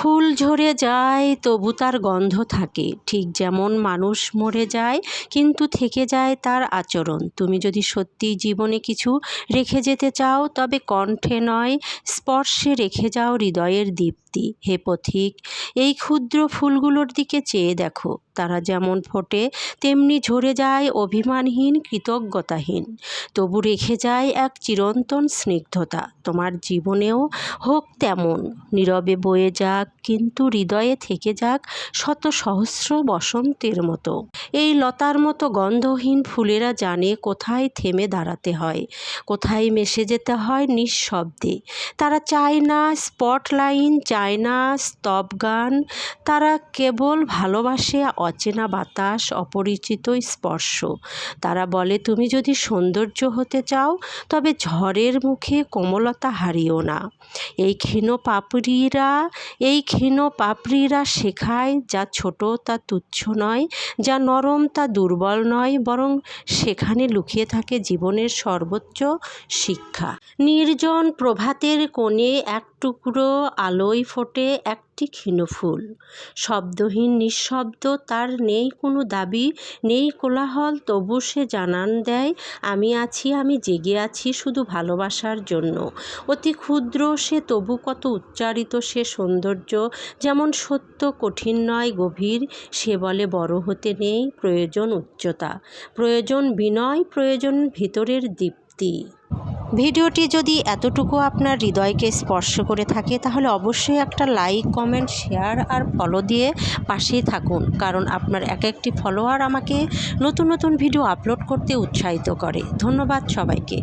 ফুল ঝরে যায় তবু তার গন্ধ থাকে, ঠিক যেমন মানুষ মরে যায় কিন্তু থেকে যায় তার আচরণ। তুমি যদি সত্যিই জীবনে কিছু রেখে যেতে চাও তবে কণ্ঠে নয়, স্পর্শে রেখে যাও হৃদয়ের দীপ্তি। হে পথিক, এই ক্ষুদ্র ফুলগুলোর দিকে চেয়ে দেখো, তারা যেমন ফোটে তেমনি ঝরে যায় অভিমানহীন, কৃতজ্ঞতাহীন, তবু রেখে যায় এক চিরন্তন স্নিগ্ধতা। তোমার জীবনেও হোক তেমন, নীরবে বয়ে যাক কিন্তু হৃদয়ে থেকে যাক শত সহস্র বসন্তের মতো। এই লতার মতো গন্ধহীন ফুলেরা জানে কোথায় থেমে দাঁড়াতে হয়, কোথায় মিশে যেতে হয় নিঃশব্দে। তারা চায় না স্পটলাইট, চায় না স্তব গান, তারা কেবল ভালোবাসে অচেনা বাতাস, অপরিচিত স্পর্শ। তারা বলে, তুমি যদি সৌন্দর্য হতে চাও তবে ঝড়ের মুখে কোমলতা হারিও না। এই ক্ষীণ পাপড়িরা শেখায়, যা ছোট তা তুচ্ছ নয়, যা নরম তা দুর্বল নয়, বরং সেখানে লুকিয়ে থাকে জীবনের সর্বোচ্চ শিক্ষা। নির্জন প্রভাতের কোণে এক টুকরো আলোয় ফোটে একটি ক্ষীণ ফুল, শব্দহীন, নিঃশব্দ। তার নেই কোনো দাবি, নেই কোলাহল, তবু সে জানান দেয়, আমি আছি, আমি জেগে আছি শুধু ভালোবাসার জন্য। অতি ক্ষুদ্র সে, তবু কত উচ্চারিত সে সৌন্দর্য, যেমন সত্য, কঠিন নয়, গভীর। সে বলে, বড় হতে নেই প্রয়োজন উচ্চতা, প্রয়োজন বিনয়, প্রয়োজন ভিতরের দীপ্তি। ভিডিওটি যদি এতটুকু আপনার হৃদয়কে স্পর্শ করে থাকে তাহলে অবশ্যই একটা লাইক, কমেন্ট, শেয়ার আর ফলো দিয়ে পাশেই থাকুন, কারণ আপনার এক একটি ফলোয়ার আমাকে নতুন নতুন ভিডিও আপলোড করতে উৎসাহিত করে। ধন্যবাদ সবাইকে।